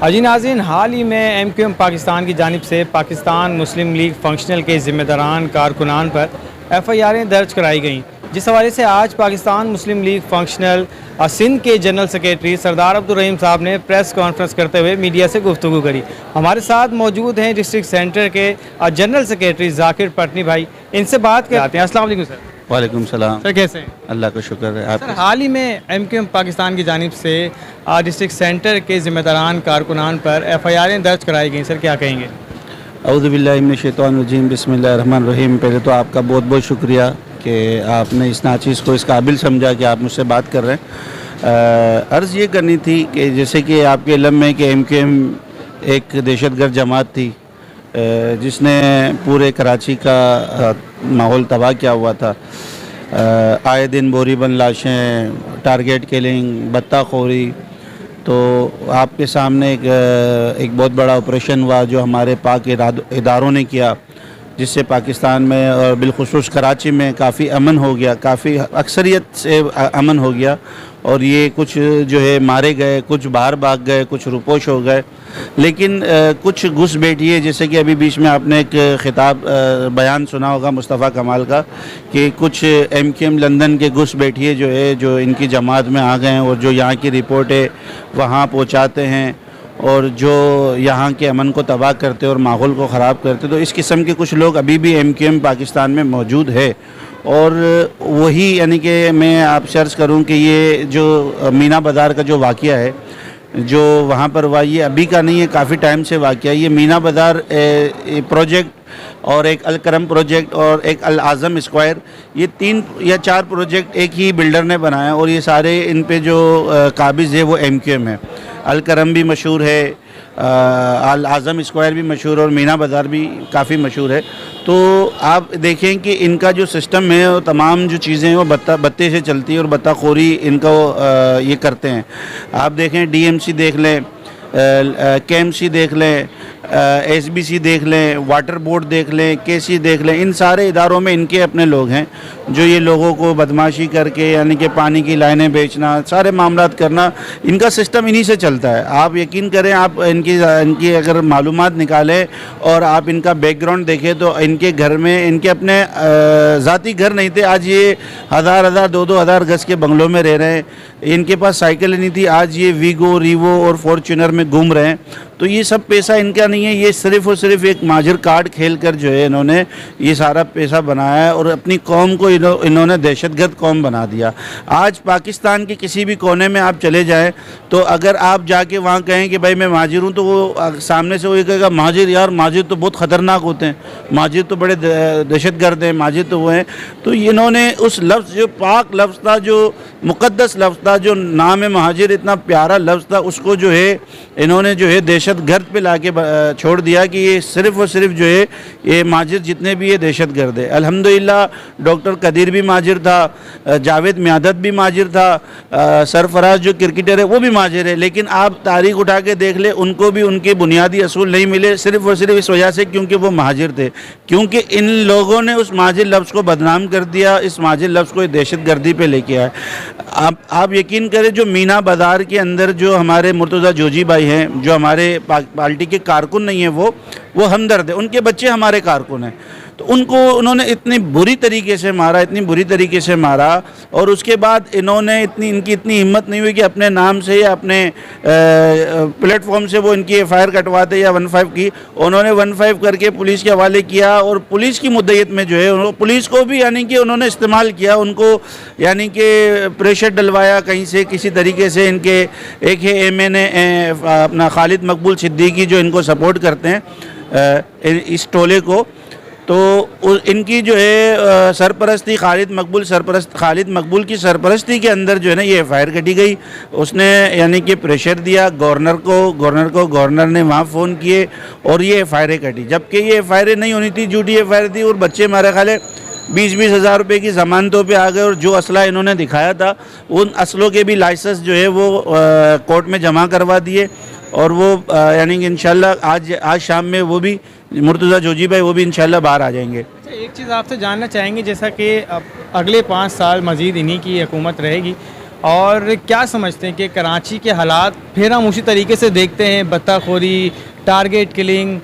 अजी नाज़रीन, हाल ही में MQM पाकिस्तान की जानिब से पाकिस्तान मुस्लिम लीग फंक्शनल के ज़िम्मेदारान कारकुनान पर FIR दर्ज कराई गई, जिस हवाले से आज पाकिस्तान मुस्लिम लीग फंक्शनल सिंध के जनरल सेक्रेटरी सरदार अब्दुल रहीम साहब ने प्रेस कॉन्फ्रेंस करते हुए मीडिया से गुफ्तगू करी। हमारे साथ मौजूद हैं डिस्ट्रिक्ट सेंटर के जनरल सेक्रेटरी जाकिर पटनी भाई, इनसे बात करते हैं। अस्सलाम वालेकुम सर। वालेकुम सलाम सर, कैसे हैं? अल्लाह का शुक्र है। आप सर, हाल ही में MQM पाकिस्तान की जानिब से डिस्ट्रिक्ट सेंटर के ज़िम्मेदारान कारकुनान पर FIR दर्ज कराई गई, सर क्या कहेंगे? औज़ु बिल्लाहि मिनश शैतानिर रजीम, बिस्मिल्लाहिर रहमानिर रहीम। पहले तो आपका बहुत बहुत शुक्रिया कि आपने इस नाचीज़ को इस काबिल समझा कि आप मुझसे बात कर रहे हैं। अर्ज़ ये करनी थी कि जैसे कि आपके इल्म में कि MQM एक दहशतगर्द जमात थी जिसने पूरे कराची का माहौल तबाह किया हुआ था। आए दिन बोरीबंद लाशें, टारगेट किलिंग, बत्ताखोरी। तो आपके सामने एक बहुत बड़ा ऑपरेशन हुआ जो हमारे पाक इदारों ने किया, जिससे पाकिस्तान में और बिलखुसूस कराची में काफ़ी अमन हो गया, काफ़ी अक्सरियत से अमन हो गया। और ये कुछ जो है मारे गए, कुछ बाहर भाग गए, कुछ रुपोश हो गए, लेकिन कुछ घुस बैठिए, जैसे कि अभी बीच में आपने एक खिताब बयान सुना होगा मुस्तफ़ा कमाल का कि कुछ MQM लंदन के घुस बैठिए जो है, जो इनकी जमात में आ गए हैं और जो यहाँ की रिपोर्ट है वहाँ पहुँचाते हैं और जो यहाँ के अमन को तबाह करते और माहौल को ख़राब करते। तो इस किस्म के कुछ लोग अभी भी MQM पाकिस्तान में मौजूद है। और वही यानी कि मैं आपसे अर्ज़ करूँ कि ये जो मीना बाज़ार का जो वाक़या है, जो वहाँ पर हुआ, ये अभी का नहीं है, काफ़ी टाइम से वाक़या। ये मीना बाज़ार प्रोजेक्ट और एक अल करम प्रोजेक्ट और एक अल आज़म स्क्वायर, ये 3 या 4 प्रोजेक्ट एक ही बिल्डर ने बनाया और ये सारे इन पे जो काबिज़ है वो MQM है। अल करम भी मशहूर है, अल आज़म स्क्वायर भी मशहूर और मीना बाज़ार भी काफ़ी मशहूर है। तो आप देखें कि इनका जो सिस्टम है वो तमाम जो चीज़ें हैं वो बत्ते से चलती है और बत्ताखोरी इनको ये करते हैं। आप देखें DMC देख लें, KMC देख लें, SBC देख लें, वाटर बोर्ड देख लें, KC देख लें, इन सारे इदारों में इनके अपने लोग हैं जो ये लोगों को बदमाशी करके यानी कि पानी की लाइनें बेचना, सारे मामलात करना, इनका सिस्टम इन्हीं से चलता है। आप यकीन करें, आप इनकी अगर मालूमात निकालें और आप इनका बैकग्राउंड देखें तो इनके घर में इनके अपने ज़ाती घर नहीं थे। आज ये हज़ार 2-2 गज़ के बंगलों में रह रहे हैं। इनके पास साइकिल नहीं थी, आज ये वीगो, रीवो और फॉर्च्यूनर में घूम रहे हैं। तो ये सब पैसा इनका नहीं है, ये सिर्फ़ और सिर्फ एक माजिर कार्ड खेल कर जो है इन्होंने ये सारा पैसा बनाया है और अपनी कौम को इन्होंने दहशतगर्द कौम बना दिया। आज पाकिस्तान के किसी भी कोने में आप चले जाएं तो अगर आप जाके वहाँ कहें कि भाई मैं माजिर हूँ, तो वो सामने से वो ये कहेगा माजिर, यार माजिर तो बहुत ख़तरनाक होते हैं, माजिर तो बड़े दहशतगर्द हैं, माजिर तो वो हैं। तो इन्होंने उस लफ्ज़, जो पाक लफ्ज़ था, जो मुक़द्दस लफ्ज़ था, जो नाम महाजिर इतना प्यारा लफ्ज़ था, उसको जो है इन्होंने जो है दहशतगर्द पे लाके छोड़ दिया कि ये सिर्फ़ और सिर्फ जो है ये माजिर जितने भी ये दहशतगर्द है। अल्हम्दुलिल्लाह डॉक्टर कदीर भी माजिर था, जावेद मियादत भी माजिर था, सरफराज जो क्रिकेटर है वो भी माजिर है। लेकिन आप तारीख उठा के देख ले, उनको भी उनके बुनियादी असूल नहीं मिले, सिर्फ़ और सिर्फ इस वजह से क्योंकि वो महाजिर थे, क्योंकि इन लोगों ने उस माजिर लफ्ज़ को बदनाम कर दिया, इस माजिर लफ्ज़ को दहशतगर्दी पे लेके आए। आप यकीन करें, जो मीना बाज़ार के अंदर जो हमारे मुर्तज़ा जोजी भाई हैं, जो हमारे पार्टी के कारकुन नहीं है, वो हमदर्द है, उनके बच्चे हमारे कारकुन हैं। तो उनको उन्होंने इतनी बुरी तरीके से मारा, इतनी बुरी तरीके से मारा, और उसके बाद इन्होंने इनकी इतनी हिम्मत नहीं हुई कि अपने नाम से या अपने प्लेटफॉर्म से वो इनकी FIR कटवाते या 15 की। उन्होंने 15 करके पुलिस के हवाले किया और पुलिस की मुद्दत में जो है पुलिस को भी यानी कि उन्होंने इस्तेमाल किया, उनको यानी कि प्रेशर डलवाया कहीं से किसी तरीके से। इनके एक है MNA अपना खालिद मकबूल सिद्दीकी, जो इनको सपोर्ट करते हैं इस टोले को, तो इनकी जो है सरपरस्ती खालिद मकबूल की सरपरस्ती के अंदर जो है ना ये FIR कटी गई। उसने यानी कि प्रेशर दिया गवर्नर को, गवर्नर ने वहाँ फ़ोन किए और ये FIR कटी, जबकि ये FIR नहीं होनी थी, झूठी FIR थी। और बच्चे हमारे ख्याल 20-20 हज़ार रुपये की ज़मानतों पे आ गए और जो असला इन्होंने दिखाया था उन असलों के भी लाइसेंस जो है वो कोर्ट में जमा करवा दिए। और वो यानी कि इंशाल्लाह आज शाम में वो भी मुर्तज़ा जोजी भाई वो भी इंशाल्लाह बाहर आ जाएंगे। अच्छा, एक चीज़ आपसे जानना चाहेंगे, जैसा कि अब अगले 5 साल मज़ीद इन्हीं की हुकूमत रहेगी और क्या समझते हैं कि कराची के हालात फिर हम उसी तरीके से देखते हैं, बत्ताखोरी, टारगेट किलिंग?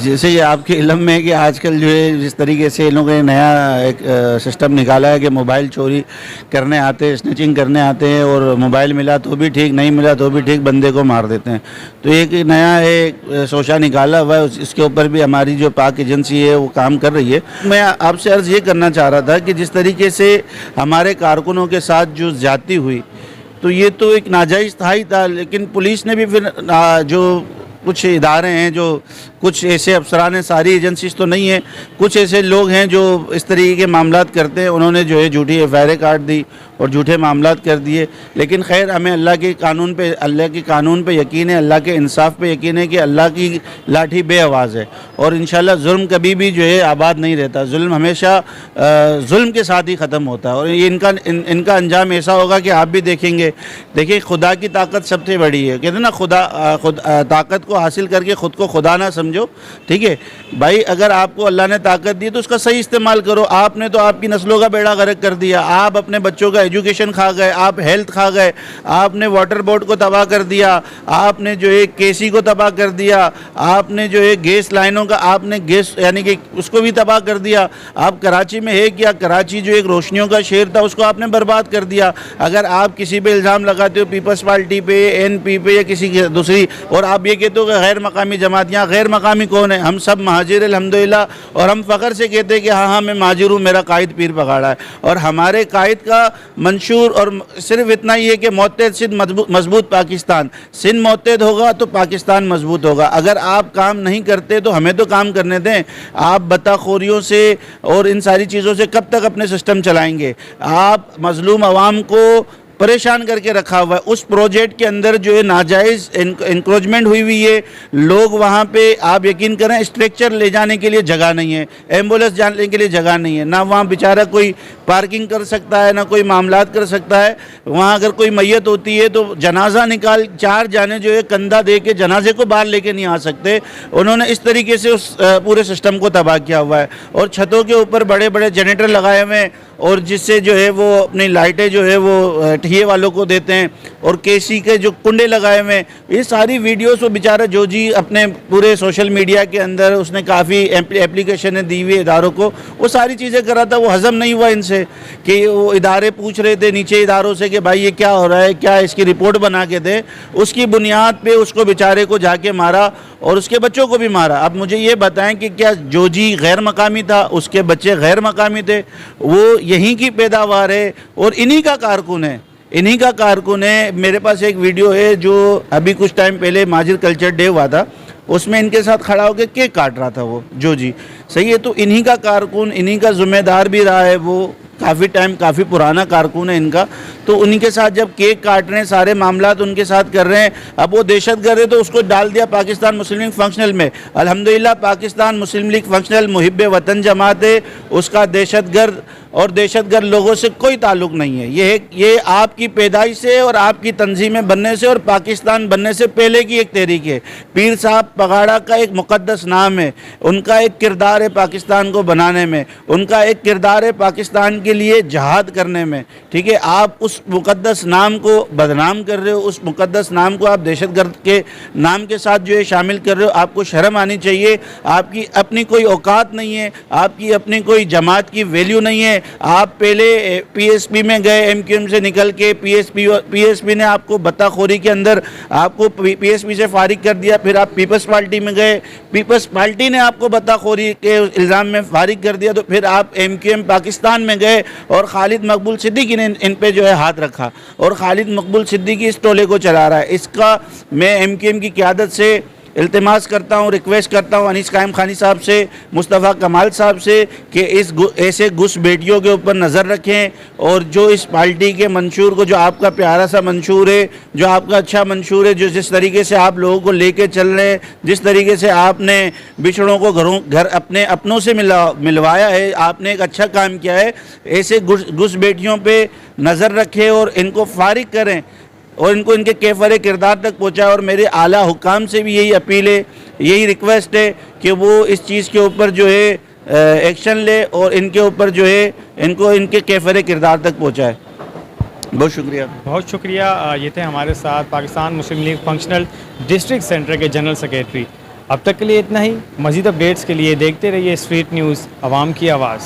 जैसे ये आपके इल्म में है कि आजकल जो है जिस तरीके से इन लोगों ने नया एक सिस्टम निकाला है कि मोबाइल चोरी करने आते हैं, स्नैचिंग करने आते हैं, और मोबाइल मिला तो भी ठीक, नहीं मिला तो भी ठीक, बंदे को मार देते हैं। तो एक नया एक सोचा निकाला हुआ है, इसके ऊपर भी हमारी जो पाक एजेंसी है वो काम कर रही है। मैं आपसे अर्ज़ ये करना चाह रहा था कि जिस तरीके से हमारे कारकुनों के साथ जो ज़्यादती हुई, तो ये तो एक नाजायज़ था ही था, लेकिन पुलिस ने भी फिर जो कुछ इदारे हैं, जो कुछ ऐसे अफसरान हैं, सारी एजेंसीज तो नहीं है, कुछ ऐसे लोग हैं जो इस तरीके के मामलात करते हैं, उन्होंने जो है झूठी एफआईआर काट दी और झूठे मामलात कर दिए। लेकिन खैर हमें अल्लाह के कानून पे यकीन है, अल्लाह के इंसाफ पे यकीन है कि अल्लाह की लाठी बेआवाज़ है, और इंशाल्लाह जुल्म कभी भी जो है आबाद नहीं रहता। जुल्म हमेशा जुल्म के साथ ही ख़त्म होता है, और ये इनका अंजाम ऐसा होगा कि आप भी देखेंगे। देखिए, खुदा की ताकत सबसे बड़ी है, कहते हैं ना, ताकत को हासिल करके ख़ुद को खुदा ना समझो। ठीक है भाई, अगर आपको अल्लाह ने ताकत दी तो उसका सही इस्तेमाल करो। आपने तो आपकी नस्लों का बेड़ा गर्क कर दिया, आप अपने बच्चों का एजुकेशन खा गए, आप हेल्थ खा गए, आपने वाटर बोर्ड को तबाह कर दिया, आपने जो है केसी को तबाह कर दिया, आपने जो है गैस लाइनों का, आपने गैस यानी कि उसको भी तबाह कर दिया। आप कराची में है क्या, कराची जो एक रोशनियों का शहर था उसको आपने बर्बाद कर दिया। अगर आप किसी पे इल्ज़ाम लगाते हो, पीपल्स पार्टी पे, एनपी पे या किसी दूसरी, और आप ये कहते हो कि गैर मकामी जमात, यहाँ गैर मकामी कौन है? हम सब महाजिर अल्हम्दुलिल्लाह, और हम फ़ख्र से कहते हैं कि हाँ मैं महाजिर हूँ, मेरा कायद पीर पगाड़ा है। और हमारे कायद का मंशूर और सिर्फ इतना ही है कि मोत्तेद सिंध मजबूत पाकिस्तान, सिंध मोत्तेद होगा तो पाकिस्तान मजबूत होगा। अगर आप काम नहीं करते तो हमें तो काम करने दें। आप बत्ताखोरियों से और इन सारी चीज़ों से कब तक अपने सिस्टम चलाएंगे? आप मजलूम आवाम को परेशान करके रखा हुआ है। उस प्रोजेक्ट के अंदर जो है नाजायज़ इंक्रोचमेंट हुई है। लोग वहाँ पे, आप यकीन करें, स्ट्रक्चर ले जाने के लिए जगह नहीं है, एम्बुलेंस जाने के लिए जगह नहीं है, ना वहाँ बेचारा कोई पार्किंग कर सकता है, ना कोई मामलात कर सकता है। वहाँ अगर कोई मैयत होती है तो जनाजा निकाल, 4 जाने जो है कंधा दे के जनाजे को बाहर लेके नहीं आ सकते। उन्होंने इस तरीके से उस पूरे सिस्टम को तबाह किया हुआ है। और छतों के ऊपर बड़े बड़े जनरेटर लगाए हुए हैं, और जिससे जो है वो अपनी लाइटें जो है वो ठिये वालों को देते हैं, और केसी के जो कुंडे लगाए हुए हैं। ये सारी वीडियोस वो बेचारा जो जी अपने पूरे सोशल मीडिया के अंदर उसने काफ़ी एप्लीकेशनें दी हुई इदारों को, वो सारी चीज़ें कर रहा था। वो हज़म नहीं हुआ इनसे कि वो इदारे पूछ रहे थे नीचे इदारों से कि भाई ये क्या हो रहा है, क्या इसकी रिपोर्ट बना के दे। उसकी बुनियाद पे उसको बेचारे को जाके मारा और उसके बच्चों को भी मारा। अब मुझे ये बताएं कि क्या जो जी गैर मकामी था, उसके बच्चे गैर मकामी थे? वो यहीं की पैदावार है और इन्हीं का कारकुन है, इन्हीं का कारकुन है। मेरे पास एक वीडियो है जो अभी कुछ टाइम पहले माजिर कल्चर डे हुआ था, उसमें इनके साथ खड़ा होकर केक काट रहा था वो जो जी। सही है, तो इन्हीं का कारकुन, इन्हीं का ज़िम्मेदार भी रहा है। वो काफ़ी टाइम, काफ़ी पुराना कारकुन है इनका। तो उन्हीं के साथ जब केक काट रहे हैं, सारे मामलात उनके साथ कर रहे हैं। अब वो दहशतगर्द है तो उसको डाल दिया पाकिस्तान मुस्लिम लीग फंक्शनल में। अल्हम्दुलिल्लाह पाकिस्तान मुस्लिम लीग फंक्शनल मुहिब्बे वतन जमात है, उसका दहशतगर्द और दहशतगर्द लोगों से कोई ताल्लुक़ नहीं है। ये आपकी पैदाइश से और आपकी तंजीमें बनने से और पाकिस्तान बनने से पहले की एक तहरीक है। पीर साहब पगाड़ा का एक मुक़द्दस नाम है, उनका एक किरदार है पाकिस्तान को बनाने में, उनका एक किरदार है पाकिस्तान के लिए जहाद करने में। ठीक है, आप उस मुक़द्दस नाम को बदनाम कर रहे हो, उस मुक़द्दस नाम को आप दहशतगर्द के नाम के साथ जो है शामिल कर रहे हो। आपको शर्म आनी चाहिए। आपकी अपनी कोई औकात नहीं है, आपकी अपनी कोई जमात की वैल्यू नहीं है। आप पहले पीएसपी में गए, एमक्यूएम से निकल के पीएसपी ने आपको बत्ताखोरी के अंदर आपको पीएसपी से फारिग कर दिया। फिर आप पीपल्स पार्टी में गए, पीपल्स पार्टी ने आपको बत्ताखोरी के इल्ज़ाम में फारिग कर दिया। तो फिर आप एमक्यूएम पाकिस्तान में गए और खालिद मकबूल सिद्दीकी ने इन पे जो है हाथ रखा, और खालिद मकबूल सिद्दीकी इस टोले को चला रहा है। इसका मैं एमक्यूएम की क़यादत से इल्तिमास करता हूँ, रिक्वेस्ट करता हूँ अनीस कायम खानी साहब से, मुस्तफ़ा कमाल साहब से कि इस ऐसे घुस बेटियों के ऊपर नज़र रखें, और जो इस पार्टी के मंशूर को, जो आपका प्यारा सा मंशूर है, जो आपका अच्छा मंशूर है, जो जिस तरीके से आप लोगों को लेके चल रहे हैं, जिस तरीके से आपने बिछड़ों को घर अपने अपनों से मिलवाया है, आपने एक अच्छा काम किया है। ऐसे घुस बेटियों पर नज़र रखें और इनको फारिग करें और इनको इनके कैफर किरदार तक पहुँचाए। और मेरे आला हुकाम से भी यही अपील है, यही रिक्वेस्ट है कि वो इस चीज़ के ऊपर जो है एक्शन ले और इनके ऊपर जो है इनको इनके कैफर किरदार तक पहुँचाए। बहुत शुक्रिया। बहुत शुक्रिया। ये थे हमारे साथ पाकिस्तान मुस्लिम लीग फंक्शनल डिस्ट्रिक्ट सेंटर के जनरल सेक्रेटरी। अब तक के लिए इतना ही। मज़ीद अपडेट्स के लिए देखते रहिए स्ट्रीट न्यूज़, आवाम की आवाज़।